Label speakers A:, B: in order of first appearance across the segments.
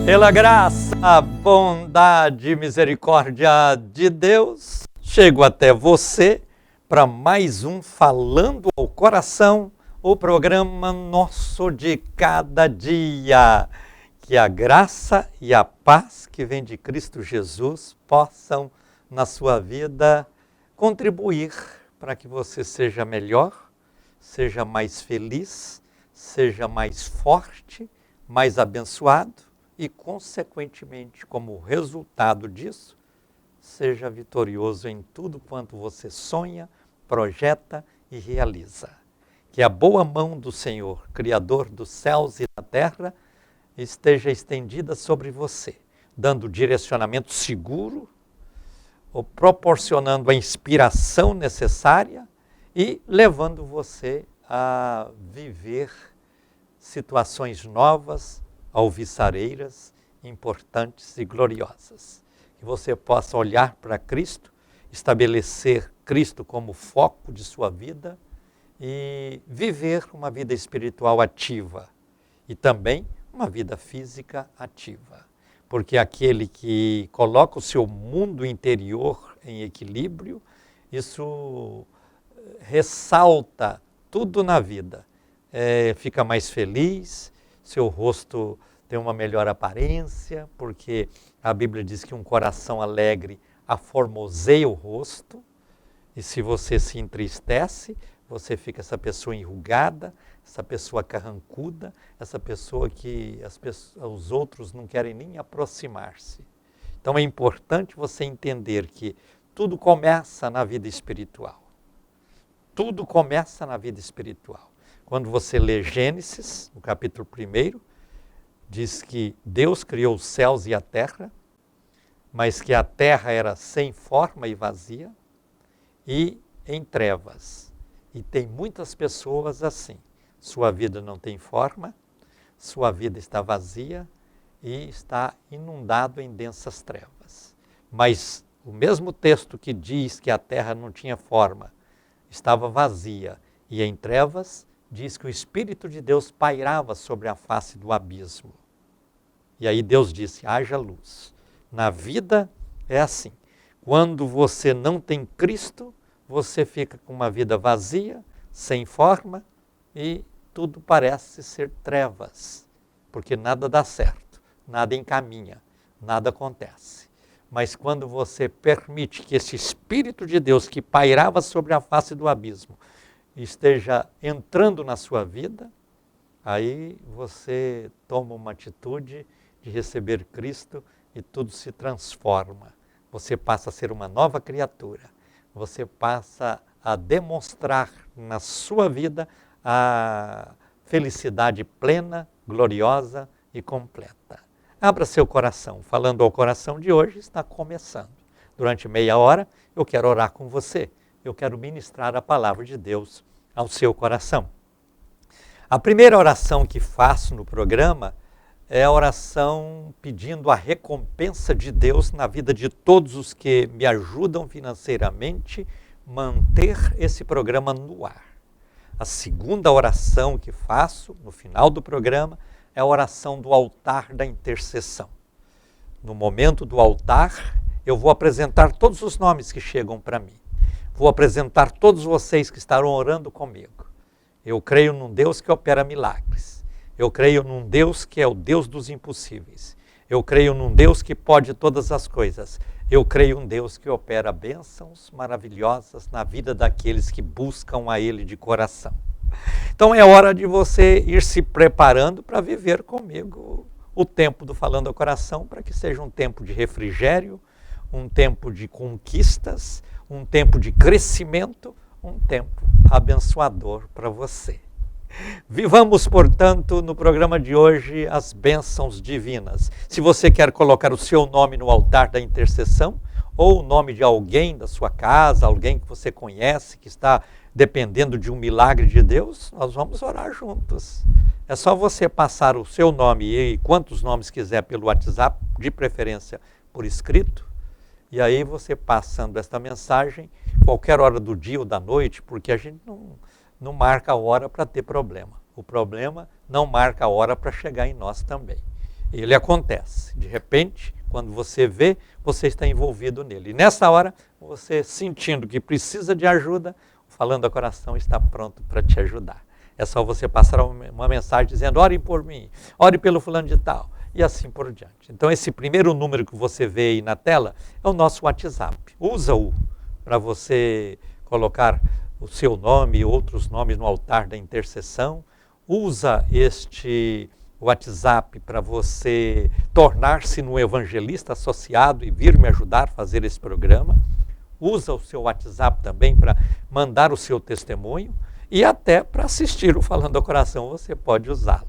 A: Pela graça, bondade e misericórdia de Deus, chego até você para mais um Falando ao Coração, o programa nosso de cada dia. Que a graça e a paz que vem de Cristo Jesus possam, na sua vida, contribuir para que você seja melhor, seja mais feliz, seja mais forte, mais abençoado. E, consequentemente, como resultado disso, seja vitorioso em tudo quanto você sonha, projeta e realiza. Que a boa mão do Senhor, Criador dos céus e da terra, esteja estendida sobre você, dando direcionamento seguro, ou proporcionando a inspiração necessária e levando você a viver situações novas, alvissareiras, importantes e gloriosas. Que você possa olhar para Cristo, estabelecer Cristo como foco de sua vida e viver uma vida espiritual ativa e também uma vida física ativa. Porque aquele que coloca o seu mundo interior em equilíbrio, isso ressalta tudo na vida. Fica mais feliz, seu rosto tem uma melhor aparência, porque a Bíblia diz que um coração alegre aformoseia o rosto, e se você se entristece, você fica essa pessoa enrugada, essa pessoa carrancuda, essa pessoa que os outros não querem nem aproximar-se. Então é importante você entender que tudo começa na vida espiritual. Tudo começa na vida espiritual. Quando você lê Gênesis, no capítulo 1, diz que Deus criou os céus e a terra, mas que a terra era sem forma e vazia e em trevas. E tem muitas pessoas assim. Sua vida não tem forma, sua vida está vazia e está inundado em densas trevas. Mas o mesmo texto que diz que a terra não tinha forma, estava vazia e em trevas, diz que o Espírito de Deus pairava sobre a face do abismo. E aí Deus disse, haja luz. Na vida é assim. Quando você não tem Cristo, você fica com uma vida vazia, sem forma, e tudo parece ser trevas. Porque nada dá certo, nada encaminha, nada acontece. Mas quando você permite que esse Espírito de Deus que pairava sobre a face do abismo, esteja entrando na sua vida, aí você toma uma atitude de receber Cristo e tudo se transforma. Você passa a ser uma nova criatura. Você passa a demonstrar na sua vida a felicidade plena, gloriosa e completa. Abra seu coração. Falando ao coração de hoje, está começando. Durante meia hora, eu quero orar com você. Eu quero ministrar a palavra de Deus ao seu coração. A primeira oração que faço no programa é a oração pedindo a recompensa de Deus na vida de todos os que me ajudam financeiramente manter esse programa no ar. A segunda oração que faço no final do programa é a oração do altar da intercessão. No momento do altar, eu vou apresentar todos os nomes que chegam para mim. Vou apresentar todos vocês que estarão orando comigo. Eu creio num Deus que opera milagres. Eu creio num Deus que é o Deus dos impossíveis. Eu creio num Deus que pode todas as coisas. Eu creio num Deus que opera bênçãos maravilhosas na vida daqueles que buscam a Ele de coração. Então é hora de você ir se preparando para viver comigo o tempo do Falando ao Coração, para que seja um tempo de refrigério, um tempo de conquistas, um tempo de crescimento, um tempo abençoador para você. Vivamos, portanto, no programa de hoje as bênçãos divinas. Se você quer colocar o seu nome no altar da intercessão, ou o nome de alguém da sua casa, alguém que você conhece, que está dependendo de um milagre de Deus, nós vamos orar juntos. É só você passar o seu nome e quantos nomes quiser pelo WhatsApp, de preferência por escrito, e aí você passando esta mensagem, qualquer hora do dia ou da noite, porque a gente não marca a hora para ter problema. O problema não marca a hora para chegar em nós também. Ele acontece. De repente, quando você vê, você está envolvido nele. E nessa hora, você sentindo que precisa de ajuda, o Falando ao Coração está pronto para te ajudar. É só você passar uma mensagem dizendo, ore por mim, ore pelo fulano de tal, e assim por diante. Então, esse primeiro número que você vê aí na tela é o nosso WhatsApp. Usa-o para você colocar o seu nome e outros nomes no altar da intercessão. Usa este WhatsApp para você tornar-se um evangelista associado e vir me ajudar a fazer esse programa. Usa o seu WhatsApp também para mandar o seu testemunho e até para assistir o Falando ao Coração você pode usá-lo.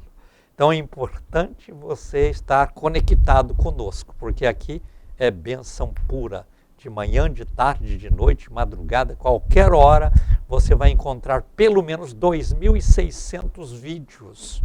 A: Então é importante você estar conectado conosco, porque aqui é bênção pura. De manhã, de tarde, de noite, de madrugada, qualquer hora, você vai encontrar pelo menos 2.600 vídeos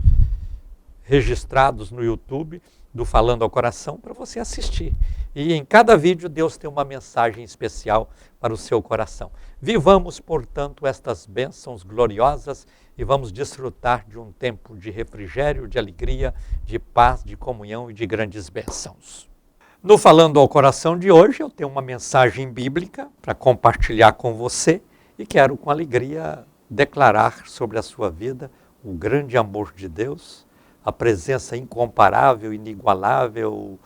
A: registrados no YouTube do Falando ao Coração para você assistir. E em cada vídeo Deus tem uma mensagem especial para o seu coração. Vivamos, portanto, estas bênçãos gloriosas e vamos desfrutar de um tempo de refrigério, de alegria, de paz, de comunhão e de grandes bênçãos. No Falando ao Coração de hoje, eu tenho uma mensagem bíblica para compartilhar com você e quero com alegria declarar sobre a sua vida o grande amor de Deus, a presença incomparável, inigualável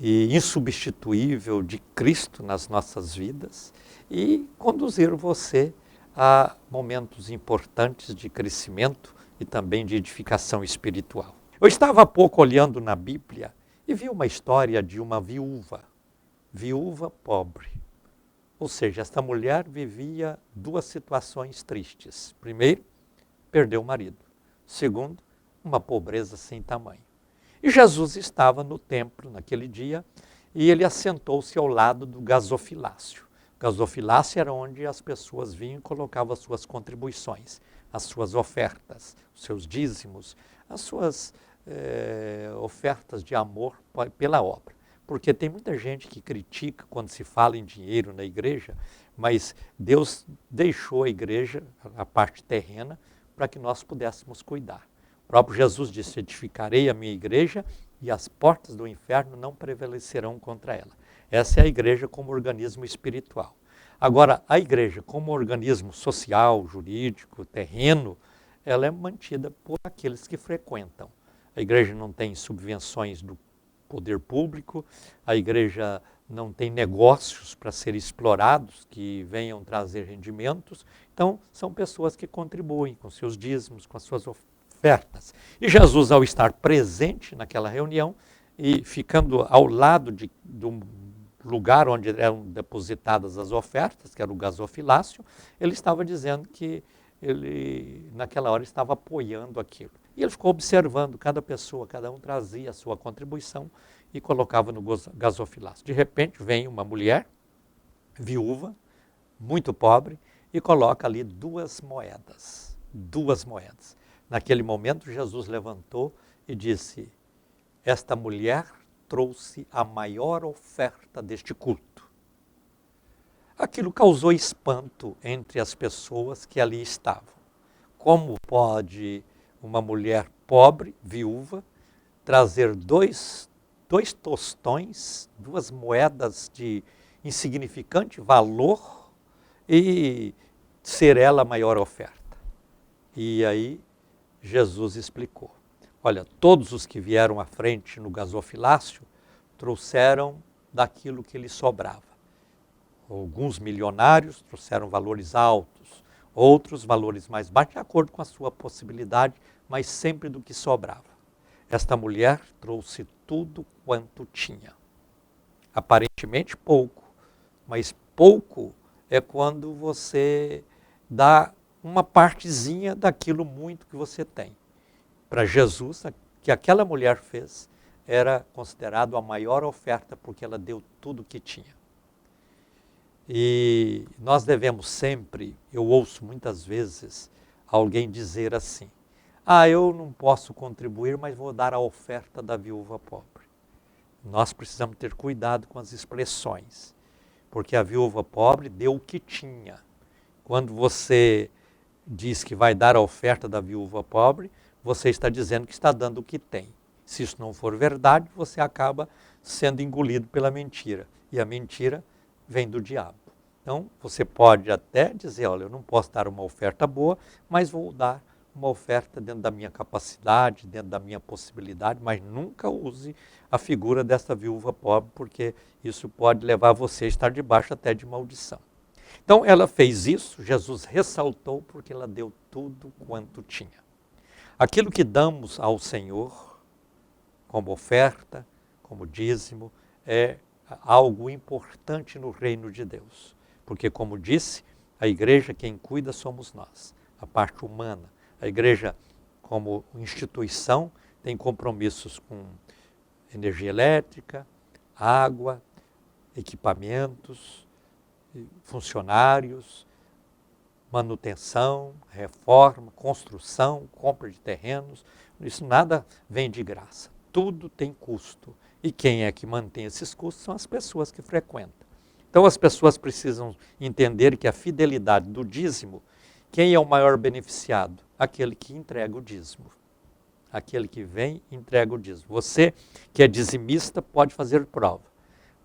A: e insubstituível de Cristo nas nossas vidas e conduzir você a momentos importantes de crescimento e também de edificação espiritual. Eu estava há pouco olhando na Bíblia e vi uma história de uma viúva pobre. Ou seja, esta mulher vivia duas situações tristes. Primeiro, perdeu o marido. Segundo, uma pobreza sem tamanho. E Jesus estava no templo naquele dia e ele assentou-se ao lado do gasofilácio. O gasofilácio era onde as pessoas vinham e colocavam as suas contribuições, as suas ofertas, os seus dízimos, as suas ofertas de amor pela obra. Porque tem muita gente que critica quando se fala em dinheiro na igreja, mas Deus deixou a igreja, a parte terrena, para que nós pudéssemos cuidar. O próprio Jesus disse, edificarei a minha igreja e as portas do inferno não prevalecerão contra ela. Essa é a igreja como organismo espiritual. Agora, a igreja como organismo social, jurídico, terreno, ela é mantida por aqueles que frequentam. A igreja não tem subvenções do poder público, a igreja não tem negócios para serem explorados que venham trazer rendimentos. Então, são pessoas que contribuem com seus dízimos, com as suas ofertas. E Jesus, ao estar presente naquela reunião e ficando ao lado do lugar onde eram depositadas as ofertas, que era o gasofilácio, ele estava dizendo que ele, naquela hora, estava apoiando aquilo. E ele ficou observando cada pessoa, cada um trazia a sua contribuição e colocava no gasofilácio. De repente, vem uma mulher, viúva, muito pobre, e coloca ali duas moedas. Naquele momento, Jesus levantou e disse, esta mulher trouxe a maior oferta deste culto. Aquilo causou espanto entre as pessoas que ali estavam. Como pode uma mulher pobre, viúva, trazer dois tostões, duas moedas de insignificante valor e ser ela a maior oferta? E aí Jesus explicou. Olha, todos os que vieram à frente no gasofilácio trouxeram daquilo que lhes sobrava. Alguns milionários trouxeram valores altos, outros valores mais baixos, de acordo com a sua possibilidade, mas sempre do que sobrava. Esta mulher trouxe tudo quanto tinha. Aparentemente pouco, mas pouco é quando você dá uma partezinha daquilo muito que você tem. Para Jesus, o que aquela mulher fez era considerado a maior oferta, porque ela deu tudo o que tinha. E nós devemos sempre, eu ouço muitas vezes alguém dizer assim: eu não posso contribuir, mas vou dar a oferta da viúva pobre. Nós precisamos ter cuidado com as expressões, porque a viúva pobre deu o que tinha. Quando você diz que vai dar a oferta da viúva pobre, você está dizendo que está dando o que tem. Se isso não for verdade, você acaba sendo engolido pela mentira. E a mentira vem do diabo. Então, você pode até dizer, olha, eu não posso dar uma oferta boa, mas vou dar uma oferta dentro da minha capacidade, dentro da minha possibilidade, mas nunca use a figura dessa viúva pobre, porque isso pode levar você a estar debaixo até de maldição. Então, ela fez isso, Jesus ressaltou, porque ela deu tudo quanto tinha. Aquilo que damos ao Senhor, como oferta, como dízimo, é algo importante no reino de Deus. Porque, como disse, a igreja, quem cuida somos nós, a parte humana. A igreja, como instituição, tem compromissos com energia elétrica, água, equipamentos, funcionários, manutenção, reforma, construção, compra de terrenos. Isso nada vem de graça. Tudo tem custo. E quem é que mantém esses custos são as pessoas que frequentam. Então as pessoas precisam entender que a fidelidade do dízimo, quem é o maior beneficiado? Aquele que entrega o dízimo. Aquele que vem e entrega o dízimo. Você que é dizimista pode fazer prova.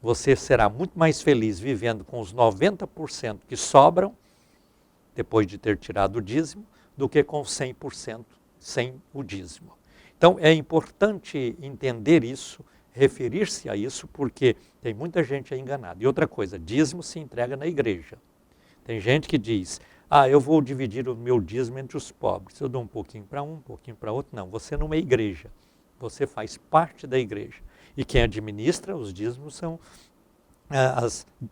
A: Você será muito mais feliz vivendo com os 90% que sobram, depois de ter tirado o dízimo, do que com 100% sem o dízimo. Então é importante entender isso, referir-se a isso, porque tem muita gente aí enganada. E outra coisa, dízimo se entrega na igreja. Tem gente que diz, eu vou dividir o meu dízimo entre os pobres. Eu dou um pouquinho para um pouquinho para outro. Não, você não é igreja. Você faz parte da igreja. E quem administra os dízimos são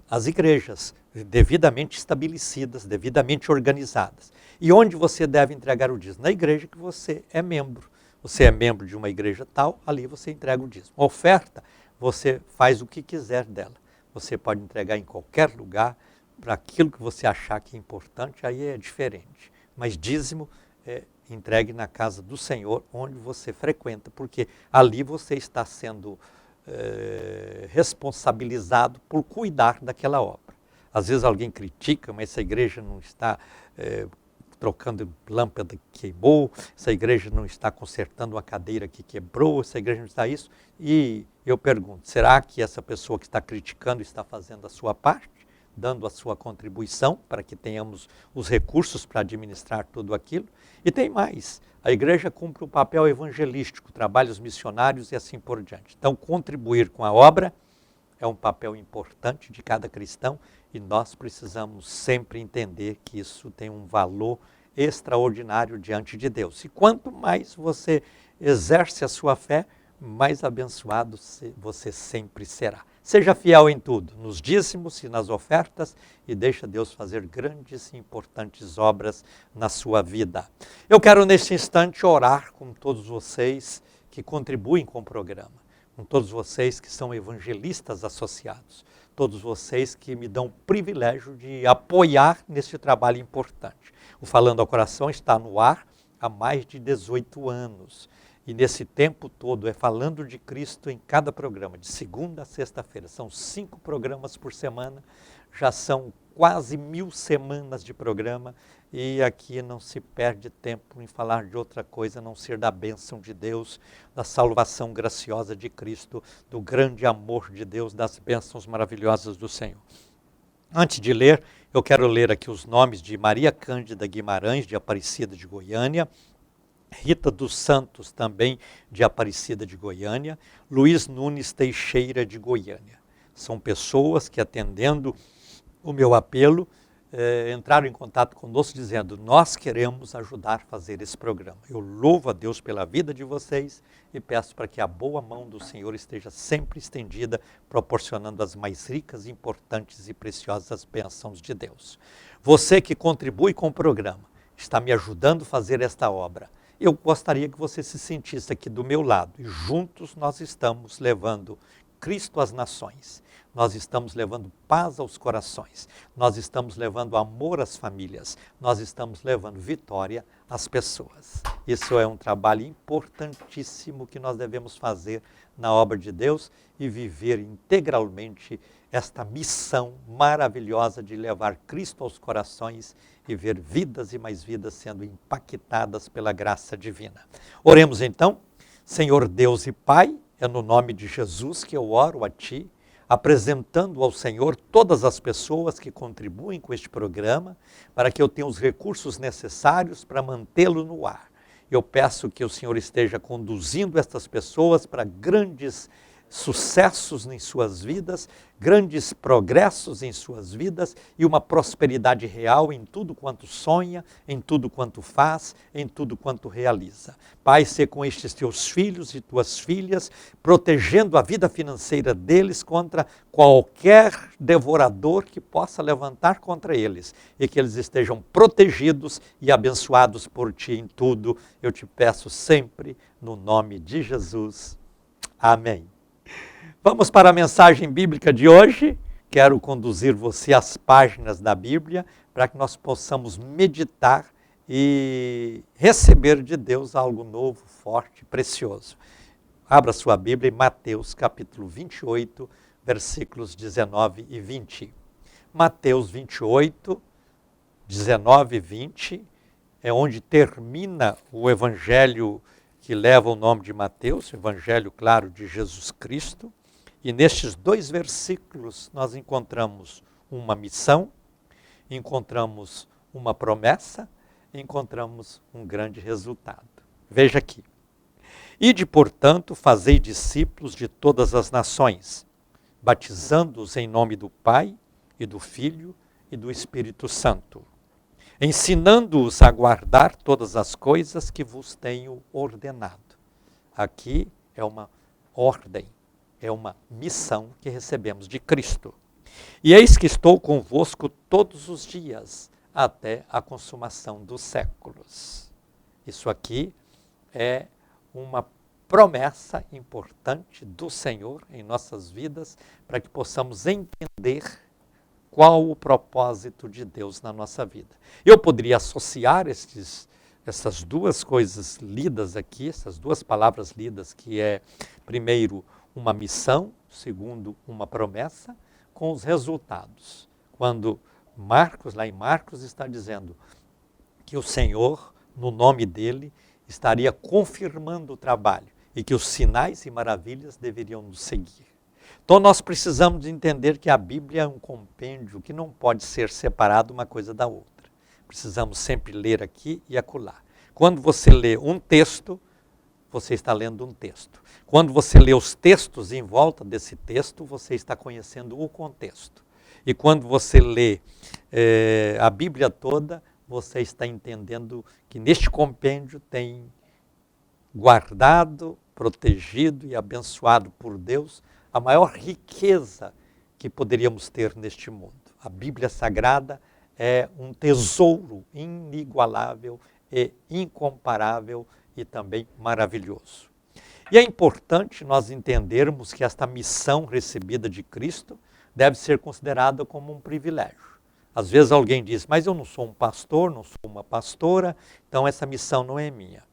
A: as igrejas, devidamente estabelecidas, devidamente organizadas. E onde você deve entregar o dízimo? Na igreja que você é membro. Você é membro de uma igreja tal, ali você entrega o dízimo. A oferta, você faz o que quiser dela. Você pode entregar em qualquer lugar, para aquilo que você achar que é importante, aí é diferente. Mas dízimo é entregue na casa do Senhor, onde você frequenta, porque ali você está sendo responsabilizado por cuidar daquela obra. Às vezes alguém critica, mas essa igreja não está trocando lâmpada que queimou, essa igreja não está consertando uma cadeira que quebrou, essa igreja não está isso. E eu pergunto, será que essa pessoa que está criticando está fazendo a sua parte? Dando a sua contribuição para que tenhamos os recursos para administrar tudo aquilo? E tem mais, a igreja cumpre o papel evangelístico, trabalhos missionários e assim por diante. Então, contribuir com a obra é um papel importante de cada cristão e nós precisamos sempre entender que isso tem um valor extraordinário diante de Deus. E quanto mais você exerce a sua fé, mais abençoado você sempre será. Seja fiel em tudo, nos dízimos e nas ofertas, e deixa Deus fazer grandes e importantes obras na sua vida. Eu quero neste instante orar com todos vocês que contribuem com o programa, com todos vocês que são evangelistas associados, todos vocês que me dão o privilégio de apoiar neste trabalho importante. O Falando ao Coração está no ar há mais de 18 anos. E nesse tempo todo é falando de Cristo em cada programa, de segunda a sexta-feira. São 5 programas por semana, já são quase 1000 semanas de programa. E aqui não se perde tempo em falar de outra coisa, a não ser da bênção de Deus, da salvação graciosa de Cristo, do grande amor de Deus, das bênçãos maravilhosas do Senhor. Antes de ler, eu quero ler aqui os nomes de Maria Cândida Guimarães, de Aparecida de Goiânia, Rita dos Santos, também de Aparecida de Goiânia, Luiz Nunes Teixeira de Goiânia. São pessoas que, atendendo o meu apelo, entraram em contato conosco dizendo, nós queremos ajudar a fazer esse programa. Eu louvo a Deus pela vida de vocês e peço para que a boa mão do Senhor esteja sempre estendida, proporcionando as mais ricas, importantes e preciosas bênçãos de Deus. Você que contribui com o programa, está me ajudando a fazer esta obra. Eu gostaria que você se sentisse aqui do meu lado e juntos nós estamos levando Cristo às nações. Nós estamos levando paz aos corações. Nós estamos levando amor às famílias. Nós estamos levando vitória às pessoas. Isso é um trabalho importantíssimo que nós devemos fazer na obra de Deus e viver integralmente esta missão maravilhosa de levar Cristo aos corações e ver vidas e mais vidas sendo impactadas pela graça divina. Oremos então. Senhor Deus e Pai, é no nome de Jesus que eu oro a Ti, apresentando ao Senhor todas as pessoas que contribuem com este programa, para que eu tenha os recursos necessários para mantê-lo no ar. Eu peço que o Senhor esteja conduzindo estas pessoas para grandes sucessos em suas vidas, grandes progressos em suas vidas e uma prosperidade real em tudo quanto sonha, em tudo quanto faz, em tudo quanto realiza. Pai, sê com estes teus filhos e tuas filhas, protegendo a vida financeira deles contra qualquer devorador que possa levantar contra eles e que eles estejam protegidos e abençoados por Ti em tudo. Eu te peço sempre no nome de Jesus. Amém. Vamos para a mensagem bíblica de hoje. Quero conduzir você às páginas da Bíblia para que nós possamos meditar e receber de Deus algo novo, forte, precioso. Abra sua Bíblia em Mateus capítulo 28, versículos 19 e 20. Mateus 28, 19 e 20 é onde termina o evangelho que leva o nome de Mateus, o evangelho, claro, de Jesus Cristo. E nestes dois versículos nós encontramos uma missão, encontramos uma promessa, encontramos um grande resultado. Veja aqui. Ide, portanto, fazei discípulos de todas as nações, batizando-os em nome do Pai e do Filho e do Espírito Santo, ensinando-os a guardar todas as coisas que vos tenho ordenado. Aqui é uma ordem. É uma missão que recebemos de Cristo. E eis que estou convosco todos os dias, até a consumação dos séculos. Isso aqui é uma promessa importante do Senhor em nossas vidas, para que possamos entender qual o propósito de Deus na nossa vida. Eu poderia associar essas duas coisas lidas aqui, essas duas palavras lidas, que é, primeiro, uma missão, segundo, uma promessa, com os resultados. Quando Marcos, lá em Marcos, está dizendo que o Senhor, no nome dele, estaria confirmando o trabalho e que os sinais e maravilhas deveriam nos seguir. Então nós precisamos de entender que a Bíblia é um compêndio que não pode ser separado uma coisa da outra. Precisamos sempre ler aqui e acolá. Quando você lê um texto, você está lendo um texto. Quando você lê os textos em volta desse texto, você está conhecendo o contexto. E quando você lê a Bíblia toda, você está entendendo que neste compêndio tem guardado, protegido e abençoado por Deus a maior riqueza que poderíamos ter neste mundo. A Bíblia Sagrada é um tesouro inigualável e incomparável e também maravilhoso. E é importante nós entendermos que esta missão recebida de Cristo deve ser considerada como um privilégio. Às vezes alguém diz, mas eu não sou um pastor, não sou uma pastora, então essa missão não é minha.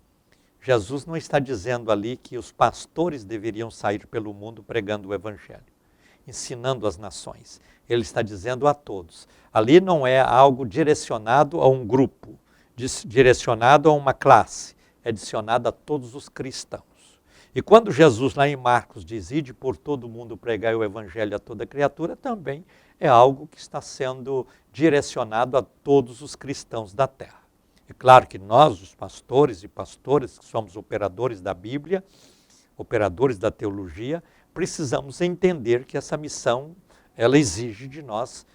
A: Jesus não está dizendo ali que os pastores deveriam sair pelo mundo pregando o evangelho, ensinando as nações. Ele está dizendo a todos. Ali não é algo direcionado a um grupo, direcionado a uma classe, é direcionado a todos os cristãos. E quando Jesus lá em Marcos diz, ide por todo mundo pregar o evangelho a toda criatura, também é algo que está sendo direcionado a todos os cristãos da terra. É claro que nós, os pastores e pastoras, que somos operadores da Bíblia, operadores da teologia, precisamos entender que essa missão, ela exige de nós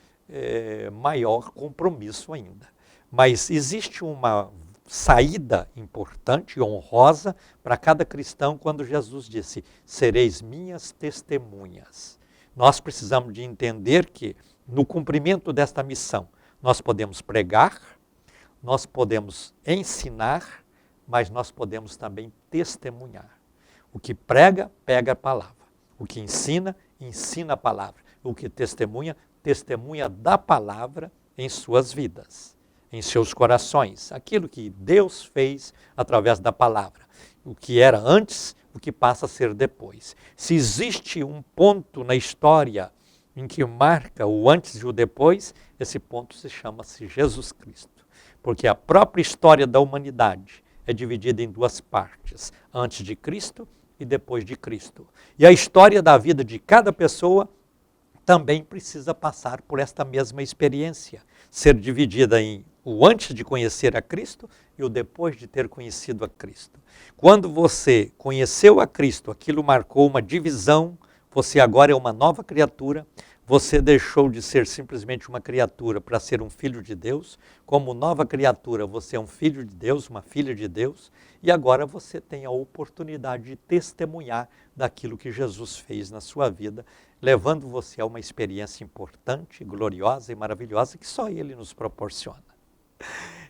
A: maior compromisso ainda. Mas existe uma saída importante e honrosa para cada cristão quando Jesus disse, sereis minhas testemunhas. Nós precisamos de entender que no cumprimento desta missão, nós podemos pregar, nós podemos ensinar, mas nós podemos também testemunhar. O que prega, pega a palavra. O que ensina, ensina a palavra. O que testemunha, testemunha da palavra em suas vidas, em seus corações. Aquilo que Deus fez através da palavra. O que era antes, o que passa a ser depois. Se existe um ponto na história em que marca o antes e o depois, esse ponto se chama-se Jesus Cristo. Porque a própria história da humanidade é dividida em duas partes, antes de Cristo e depois de Cristo. E a história da vida de cada pessoa também precisa passar por esta mesma experiência, ser dividida em o antes de conhecer a Cristo e o depois de ter conhecido a Cristo. Quando você conheceu a Cristo, aquilo marcou uma divisão, você agora é uma nova criatura, você deixou de ser simplesmente uma criatura para ser um filho de Deus. Como nova criatura, você é um filho de Deus, uma filha de Deus, e agora você tem a oportunidade de testemunhar daquilo que Jesus fez na sua vida, levando você a uma experiência importante, gloriosa e maravilhosa que só Ele nos proporciona.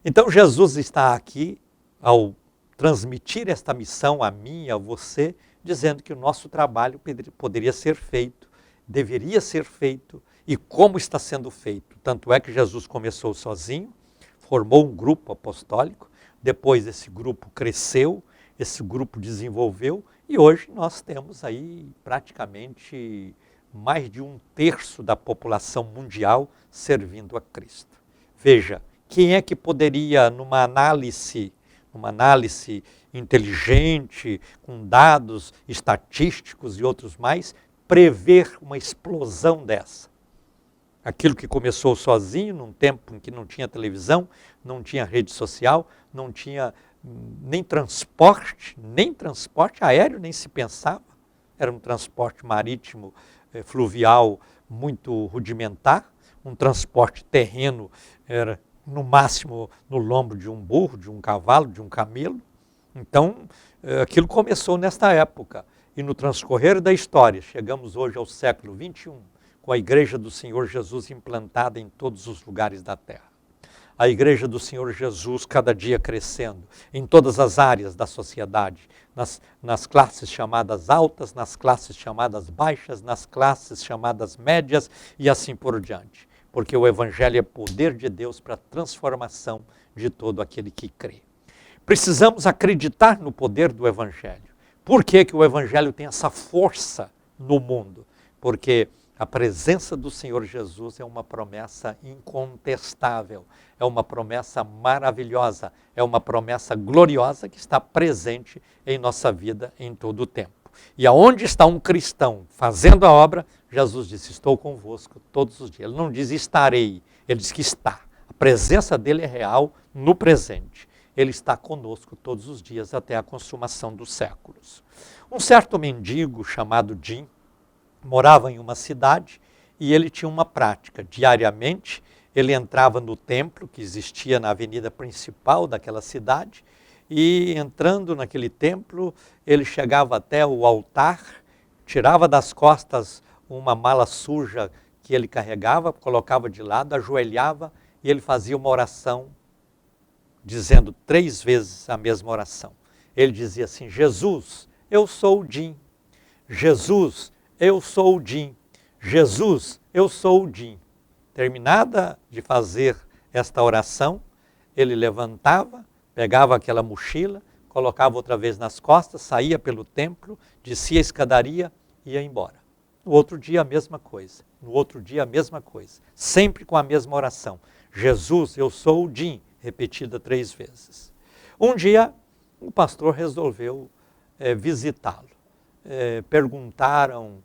A: Então Jesus está aqui ao transmitir esta missão a mim e a você, dizendo que o nosso trabalho poderia ser feito, deveria ser feito e como está sendo feito. Tanto é que Jesus começou sozinho, formou um grupo apostólico, depois esse grupo cresceu, esse grupo desenvolveu e hoje nós temos aí praticamente mais de 1/3 da população mundial servindo a Cristo. Veja, quem é que poderia, numa análise inteligente, com dados estatísticos e outros mais, prever uma explosão dessa? Aquilo que começou sozinho, num tempo em que não tinha televisão, não tinha rede social, não tinha nem transporte aéreo, nem se pensava. Era um transporte marítimo, fluvial, muito rudimentar. Um transporte terreno era, no máximo, no lombo de um burro, de um cavalo, de um camelo. Então, aquilo começou nesta época. E no transcorrer da história, chegamos hoje ao século XXI, com a Igreja do Senhor Jesus implantada em todos os lugares da terra. A Igreja do Senhor Jesus cada dia crescendo, em todas as áreas da sociedade, nas classes chamadas altas, nas classes chamadas baixas, nas classes chamadas médias e assim por diante. Porque o Evangelho é poder de Deus para a transformação de todo aquele que crê. Precisamos acreditar no poder do Evangelho. Por que que o Evangelho tem essa força no mundo? Porque a presença do Senhor Jesus é uma promessa incontestável, é uma promessa maravilhosa, é uma promessa gloriosa que está presente em nossa vida em todo o tempo. E aonde está um cristão fazendo a obra, Jesus disse, estou convosco todos os dias. Ele não diz estarei, ele diz que está. A presença dele é real no presente. Ele está conosco todos os dias até a consumação dos séculos. Um certo mendigo chamado Jim morava em uma cidade e ele tinha uma prática. Diariamente ele entrava no templo que existia na avenida principal daquela cidade e entrando naquele templo ele chegava até o altar, tirava das costas uma mala suja que ele carregava, colocava de lado, ajoelhava e ele fazia uma oração dizendo 3 vezes a mesma oração. Ele dizia assim, Jesus, eu sou o Jim. Jesus, eu sou o Jim. Jesus, eu sou o Jim. Terminada de fazer esta oração, ele levantava, pegava aquela mochila, colocava outra vez nas costas, saía pelo templo, descia a escadaria e ia embora. No outro dia a mesma coisa, no outro dia a mesma coisa, sempre com a mesma oração. Jesus, eu sou o Jim, repetida 3 vezes. Um dia, o pastor resolveu visitá-lo. Perguntaram,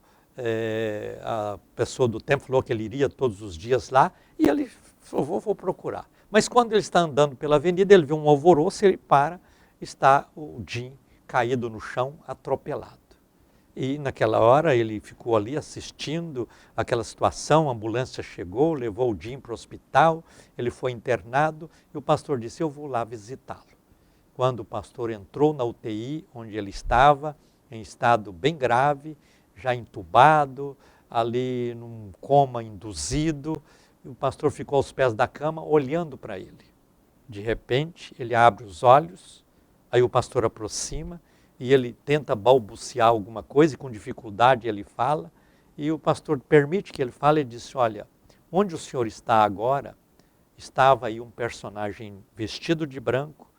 A: a pessoa do templo falou que ele iria todos os dias lá, e ele falou, vou procurar. Mas quando ele está andando pela avenida, ele vê um alvoroço, ele para, está o Jim caído no chão, atropelado. E naquela hora ele ficou ali assistindo aquela situação, a ambulância chegou, levou o Jim para o hospital, ele foi internado e o pastor disse, eu vou lá visitá-lo. Quando o pastor entrou na UTI, onde ele estava, em estado bem grave, já entubado, ali num coma induzido, e o pastor ficou aos pés da cama olhando para ele. De repente, ele abre os olhos, aí o pastor aproxima, e ele tenta balbuciar alguma coisa e com dificuldade ele fala, E o pastor permite que ele fale e disse, olha, onde o senhor está agora, estava aí um personagem vestido de branco,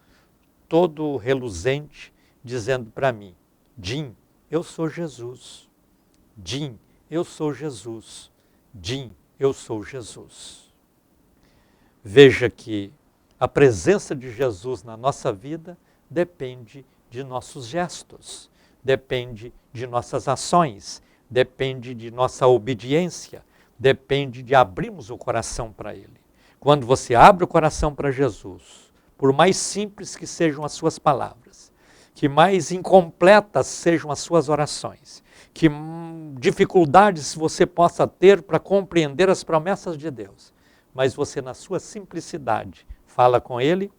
A: todo reluzente, dizendo para mim, Jim, eu sou Jesus. Jim, eu sou Jesus. Jim, eu sou Jesus. Veja que a presença de Jesus na nossa vida depende de nossos gestos, depende de nossas ações, depende de nossa obediência, depende de abrirmos o coração para Ele. Quando você abre o coração para Jesus, por mais simples que sejam as suas palavras, que mais incompletas sejam as suas orações, que dificuldades você possa ter para compreender as promessas de Deus, mas você na sua simplicidade fala com Ele,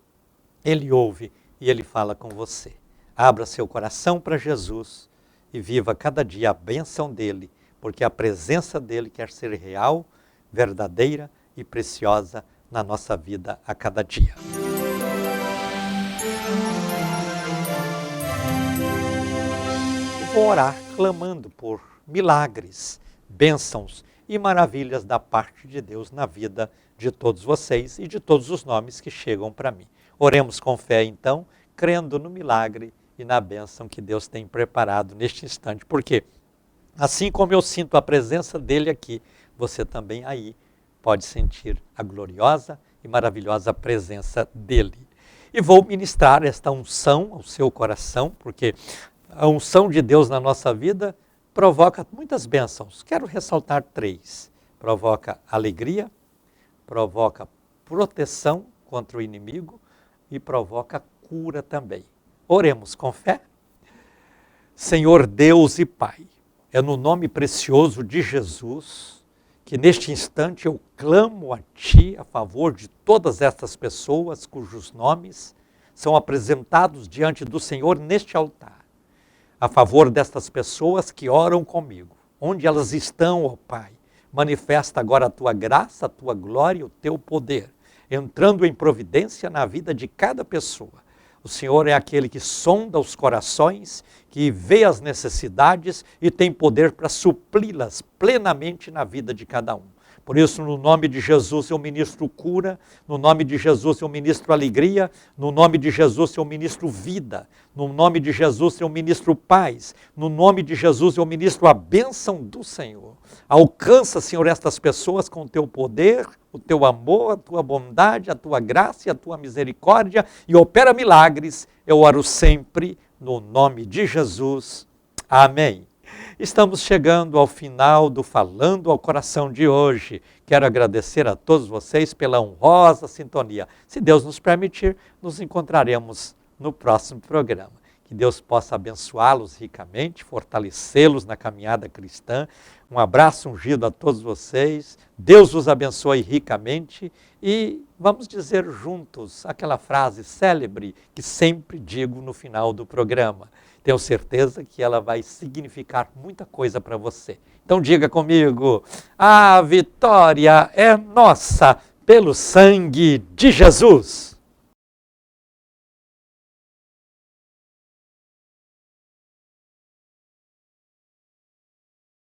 A: Ele ouve e Ele fala com você. Abra seu coração para Jesus e viva cada dia a bênção dEle, porque a presença dEle quer ser real, verdadeira e preciosa na nossa vida a cada dia. Vou orar clamando por milagres, bênçãos e maravilhas da parte de Deus na vida de todos vocês e de todos os nomes que chegam para mim. Oremos com fé então, crendo no milagre e na bênção que Deus tem preparado neste instante. Porque assim como eu sinto a presença dele aqui, você também aí pode sentir a gloriosa e maravilhosa presença dele. E vou ministrar esta unção ao seu coração, porque a unção de Deus na nossa vida provoca muitas bênçãos. Quero ressaltar 3. Provoca alegria, provoca proteção contra o inimigo e provoca cura também. Oremos com fé. Senhor Deus e Pai, é no nome precioso de Jesus que neste instante eu clamo a Ti a favor de todas estas pessoas cujos nomes são apresentados diante do Senhor neste altar. A favor destas pessoas que oram comigo, onde elas estão, ó Pai, manifesta agora a Tua graça, a Tua glória e o Teu poder, entrando em providência na vida de cada pessoa. O Senhor é aquele que sonda os corações, que vê as necessidades e tem poder para supri-las plenamente na vida de cada um. Por isso, no nome de Jesus, eu ministro cura, no nome de Jesus, eu ministro alegria, no nome de Jesus, eu ministro vida, no nome de Jesus, eu ministro paz, no nome de Jesus, eu ministro a bênção do Senhor. Alcança, Senhor, estas pessoas com o Teu poder, o Teu amor, a Tua bondade, a Tua graça e a Tua misericórdia e opera milagres. Eu oro sempre no nome de Jesus. Amém. Estamos chegando ao final do Falando ao Coração de hoje. Quero agradecer a todos vocês pela honrosa sintonia. Se Deus nos permitir, nos encontraremos no próximo programa. Que Deus possa abençoá-los ricamente, fortalecê-los na caminhada cristã. Um abraço ungido a todos vocês. Deus os abençoe ricamente. E vamos dizer juntos aquela frase célebre que sempre digo no final do programa. Tenho certeza que ela vai significar muita coisa para você. Então diga comigo, a vitória é nossa pelo sangue de Jesus.